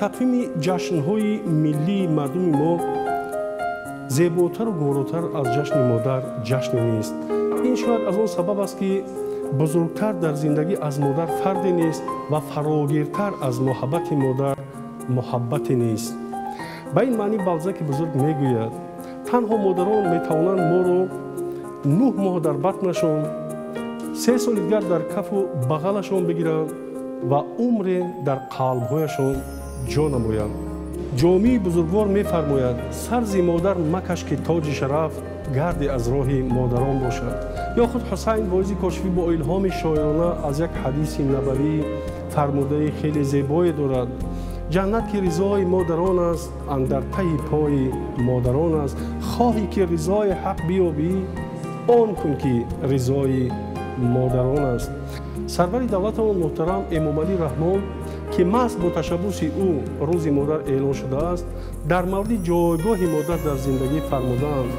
تقویم جشن‌های ملی مردم ما زیباتر و گواراتر از جشن مادر جشن نیست. این شاید از آن سبب است که بزرگتر در زندگی از مادر فرد نیست و فراگیرتر از محبت مادر محبت نیست. به این معنی بلزاک بزرگ میگوید تنها مادران میتوانند ما رو 9 ماه در بطنشان 3 سال دیگر در کف و بغلشان بگیرند و عمر در قلبهایشان جا نمایند. جامی بزرگوار میفرماید سرز مادر مکش که تاج شرف گردی از راه مادران باشد. یا خود حسین واعظ کاشفی با الهام شاعرانه از یک حدیث نبوی فرموده خیلی زیبایی دارد: جنت که رضای مادران است، اندر ته پای مادران است. خواهی که رضای حق بیابی، آن کن که رضای مادران است. سرور دولتمان محترم امام علی رحمان که محض با تشبث او روز مادر اعلان شده است، در مورد جایگاه مادر در زندگی فرمودند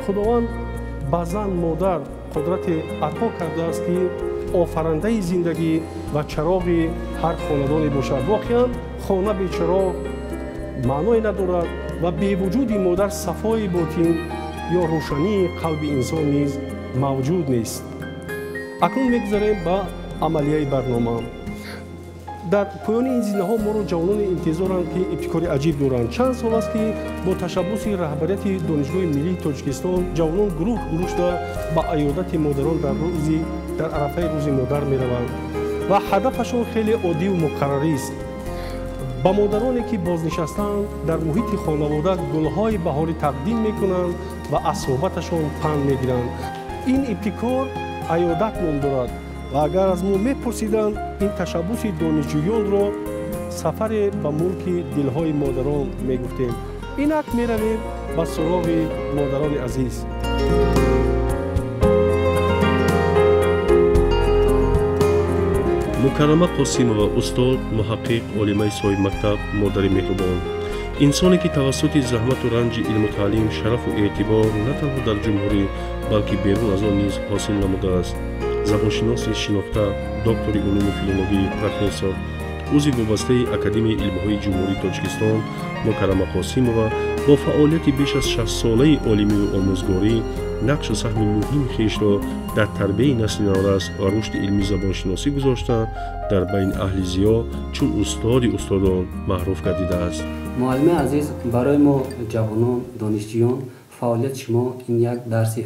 خداوند به زن مادر قدرت عطا کرده است که آفرنده زندگی و چراغ هر خاندانی باشد. واقعا خانه بی چراغ معنی ندارد و بی وجود مادر صفای باطن یا روشنی قلب انسان نیز موجود نیست. اکنون میگذاریم به عملیه برنامه. در پایان این زینه ها ما رو جوانان انتظارند که ابتکار عجیب دارند. چند سال است که با تشبث رهبریت دانشگاه ملی تاجیکستان جوانان گروه شده به عیادت مادران در عرفه روز مادر می روند و هدفشون خیلی عادی و مقرری است. با مادرانی که بازنشستند در محیط خانواده گلهای بهاری تقدیم می کنند و از صحبتشان پند می گیرند. این ابتکار عیادت نام دارد و اگر از ما میپرسیدند این تشبث دانشجویان را سفر به ملک دلهای مادران میگفتیم. اینک میرویم به سراغ مادران عزیز. مکرمه قاسمова استاد محقق عالمه صاحب مکتب مادر مهربان، انسانی که توسط زحمت و رنج علم و تعلیم شرف و اعتبار نه تنها در جمهوری بلکه بیرون از آن نیز حاصل نموده است. زبانشناس شناخته، دکتر علوم فیلولوژی، پروفسور، عضو وابسته اکادمی علم‌های جمهوری تاجیکستان مکرمه قاسمова با فعالیت بیش از 60 ساله عالمی و آموزگاری نقش و سهم مهم خویش را در تربیت نسل نورس و رشد علمی زبانشناسی گذاشته در بین اهل زیا چون استادان معروف گردیده است. معلم عزیز، برای ما جوانان دانشجویان فعالیت شما این یک درس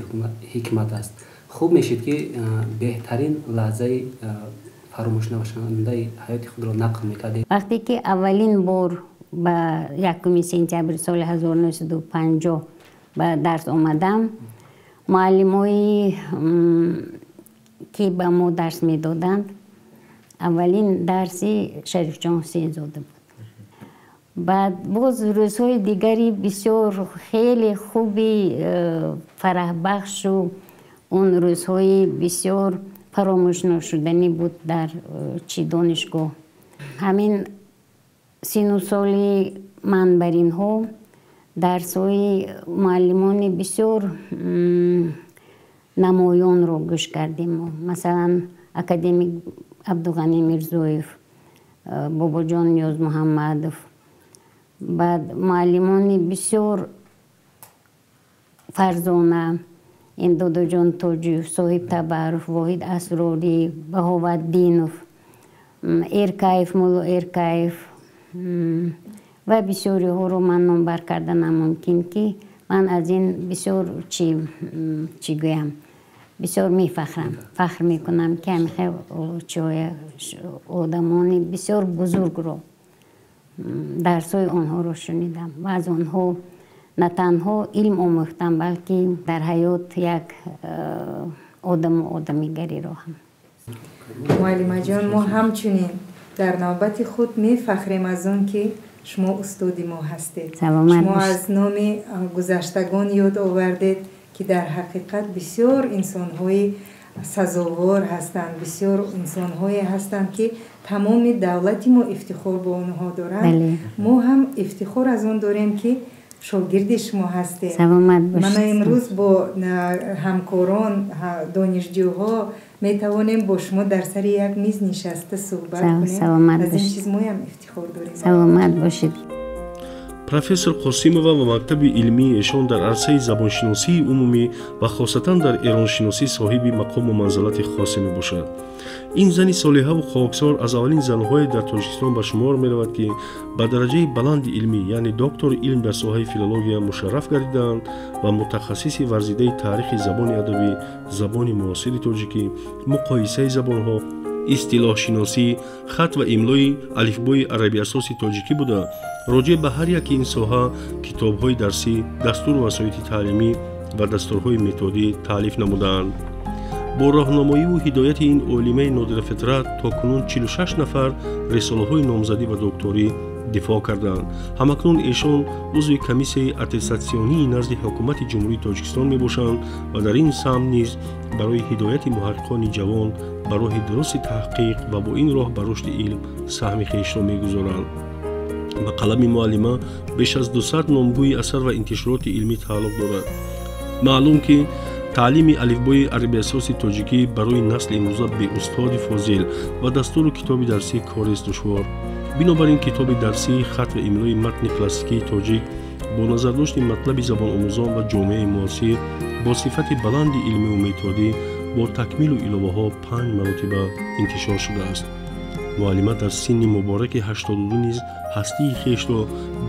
حکمت است. خوب میشید که بهترین لحظه فراموش نشونده حیات خود را نقل میکردید. وقتی که اولین بار به 1 سپتامبر سال 1950 به درس آمدم، معلمایی که به ما درس میدادند اولین درسی شریف جان حسین زاده بود. بعد باز روزهای دیگری بسیار خیلی خوبی فرح بخش و اون روزهای بسیار فراموش نشدنی بود در دانشگاه. همین سن و سالی من بر اینها درس‌های معلمان بسیار نمایان رو گوش کردیم. مثلا اکادمیک عبدالغنی میرزویف، بابا جان نیاز محمدов، بعد معلمان بسیار فرزانه، این دادا جان تاجیف، صاحب تبرف، واحد اسراری، بهاوالدینов، ارکایف، مولا ارکایف و بسیاری ها رو من نامبر کردن نممکن که من از این بسیار چی گویم بسیار میفخرم، فخر میکنم که همیشه آدمان بسیار بزرگ رو درسای آنها رو شنیدم و از آنها نه تنها علم آموختم بلکه در حیات یک آدم و آدمیگری رو هم. معلمه جان، ما همچنین در نوبت خود میفخریم از آن که شما استاد ما هستید. شما از نام گذشتگان یاد آوردید که در حقیقت بسیار انسان‌های سزاوار هستند، بسیار انسان‌هایی هستند که تمام دولت ما افتخار با آنها دارند. ما هم افتخار از آن داریم که شاگرد شما هستیم. سلامت باشید. من امروز با همکاران دانشجوها میتوانیم با شما در سر یک میز نشسته صحبت کنیم. از این چیز ما هم افتخار داریم. سلامت باشید. профессор Қосимова ва мактаби илмии эшон дар арсаи забоншиносии умумӣ ва хосатан дар эроншиносӣ соҳиби мақому манзилати хосе мебошад. ин зани солиҳаву хоксор аз аввалин занҳое дар тоҷикистон ба шумор меравад ки ба дараҷаи баланди илмӣ яъне доктори илм дар соҳаи филология мушарраф гардидаанд ва мутахассиси варзидаи таърихи забони адабӣ, забони муосири тоҷикӣ, муқоисаи забонҳо, истилоҳшиносӣ, хат ва имлои алифбои арабиасоси тоҷикӣ буда роҷеъ ба ҳар яки ин соҳа китобҳои дарсӣ, дастуру васоити таълимӣ ва дастурҳои методӣ таълиф намудаанд. бо роҳномоиву ҳидояти ин олимаи нодирафитрат то кунун 46 нафар рисолаҳои номзадӣ ва докторӣ дифоъ карданд. ҳамакнун эшон узви комиссияи аттестатсионии назди ҳукумати ҷумҳурии тоҷикистон мебошанд ва дар ин самт низ барои ҳидояти муҳаққиқони ҷавон ба роҳи дурусти таҳқиқ ва бо ин роҳ ба рушди илм саҳми хешро мегузоранд. ба қалами муаллима беш аз 200 номгӯи асар ва интишороти илмӣ тааллуқ дорад. маълум ки таълими алифбои арабиасоси тоҷикӣ барои насли имрӯза беустоди фозил ва дастуру китоби дарсӣ корест душвор. бинобар ин китоби дарсӣ, хат ва имлои матни классикии тоҷик бо назардошти матлаби забономӯзон ва ҷомеаи муосир бо сифати баланди илмиву методӣ бо такмилу иловаҳо 5 маротиба интишор шудааст. муаллима дар синни мубораки 82 низ ҳастии хешро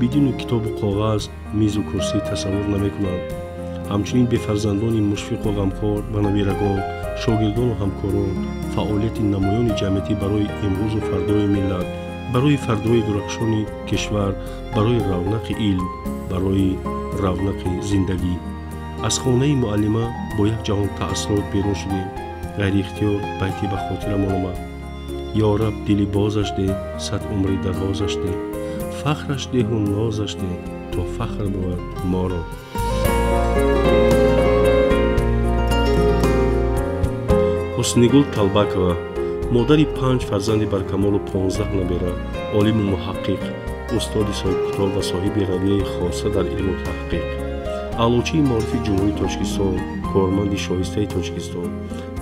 бидуни китобу коғаз, мизу курсӣ тасаввур намекунад. ҳамчунин бефарзандони мушфиқу ғамхор ба навирагон, шогирдону ҳамкорон фаъолияти намоёни ҷамъиятӣ барои имрӯзу фардои миллат, барои фардои дурахшони кишвар, барои равнақи илм, барои равнақи зиндагӣ. аз хонаи муаллима бо як ҷаҳон таассурот берун шудем. ғайриихтиёр байти ба хотирамон омад. ё раб дили бозаш де, сад умри дарозаш де, фахраш деҳу нозаш де, то фахр бувад моро. ҳуснигул талбакова, модари 5 фарзанди баркамолу 15 набера, олиму муҳаққиқ, устоди соҳибкитоб ва соҳиби равияи хоса дар илму таҳқиқ, аълочии маорифи ҷумҳурии Тоҷикистон, корманди шоистаи Тоҷикистон,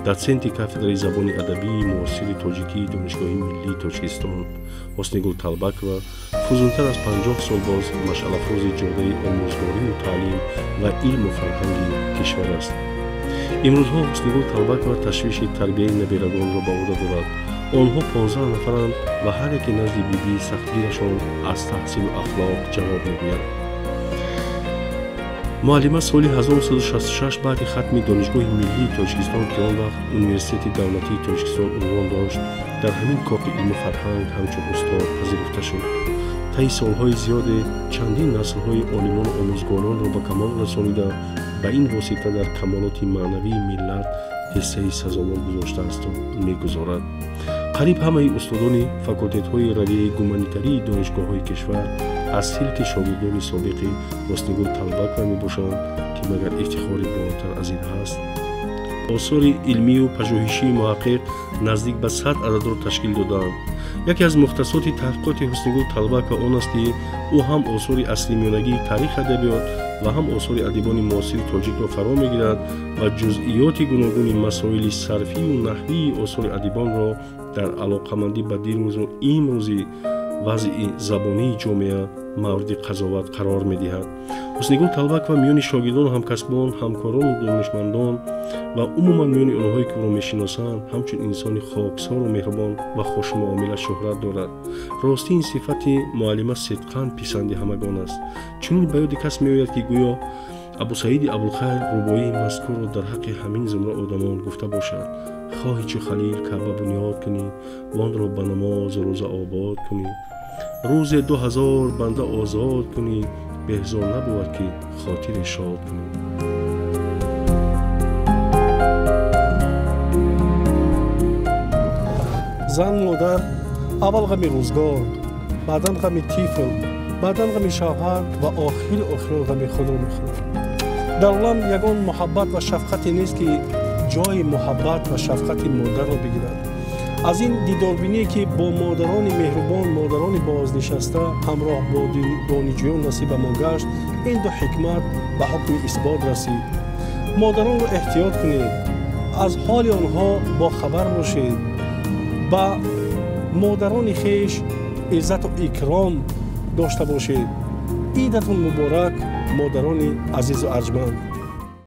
доценти кафедраи забони адабии муосири тоҷикии Донишгоҳи миллии Тоҷикистон. ҳуснигул талбакова фузунтар аз 50 сол боз машъалафрози ҷодаи омӯзгорию таълим ва илму фарҳанги кишвар аст. имрӯзҳо ҳуснигул талбакова ташвиши тарбияи набирагонро ба ӯҳда дорад. онҳо 15 нафаранд ва ҳар яке назди бибии сахтгирашон аз таҳсилу ахлоқ ҷавоб мегӯяд. муаллима соли 1966 баъди хатми Донишгоҳи миллии Тоҷикистон ки он вақт Университети давлатии Тоҷикистон унвон дошт, дар ҳамин коқи илму фарҳанг ҳамчун устод пазируфта шуд. таи солҳои зиёде чандин наслҳои олимону омӯзгоронро ба камол расонида, ба ин восита дар камолоти маънавии миллат ҳиссаи сазовор гузоштааст мегузорад. қариб ҳамаи устодони факултетҳои равияи гуманитарии донишгоҳҳои кишвар аз силки шогирдони собиқи ҳуснигул талбакова мебошанд, ки магар ифтихори болотар аз ин ҳаст. осори илмию пажӯҳишии муҳаққиқ наздик ба 100 ададро ташкил доданд. яке аз мухтасоти таҳқиқоти ҳуснигул талбакова он аст ки ӯ ҳам осори аслимёнагии таърихи адабиёт ва ҳам осори адибони муосири тоҷикро фаро мегирад ва ҷузъиёти гуногуни масоили сарфию наҳвии осори адибонро дар алоқамандӣ ба дирӯзу имрӯзи вазъи забонии ҷомеа мавриди қазоват қарор медиҳад. ҳуснигул талбакова миёни шогирдону ҳамкасбон, ҳамкорону донишмандон ва умуман миёни онҳое ки ӯро мешиносанд ҳамчун инсони хоксору меҳрубон ва хушмуомила шӯҳрат дорад. ростӣ ин сифати муаллима сидқан писанди ҳамагон аст. чунин ба ёди кас меояд ки гӯё абусаиди абулхайр рубоии мазкурро дар ҳаққи ҳамин зумра одамон гуфта бошад. хоҳӣ чу халил каъба бунёд кунӣ, вонро ба намозу рӯза обод кунӣ. рӯзе 2000 банда озод кунӣ, беҳзор набувад ки хотире шод кунӣ. зан модар аввал ғами рӯзгор, баъдан ғами тифл, баъдан ғами шавҳар ва охири охирон ғами худро мехӯрад. дар олам ягон муҳаббат ва шафқате нест ки ҷои муҳаббат ва шафқати модарро бигирад. از این دیداربینی که با مادران مهربان، مادران بازنشسته همراه با دانشجویان نصیب ما گشت، این دو حکمت به حکم اثبات رسید. مادران رو احتیاط کنید، از حال آنها با خبر باشید، با مادران خویش عزت و اکرام داشته باشید. عیدتون مبارک مادران عزیز و ارجمند.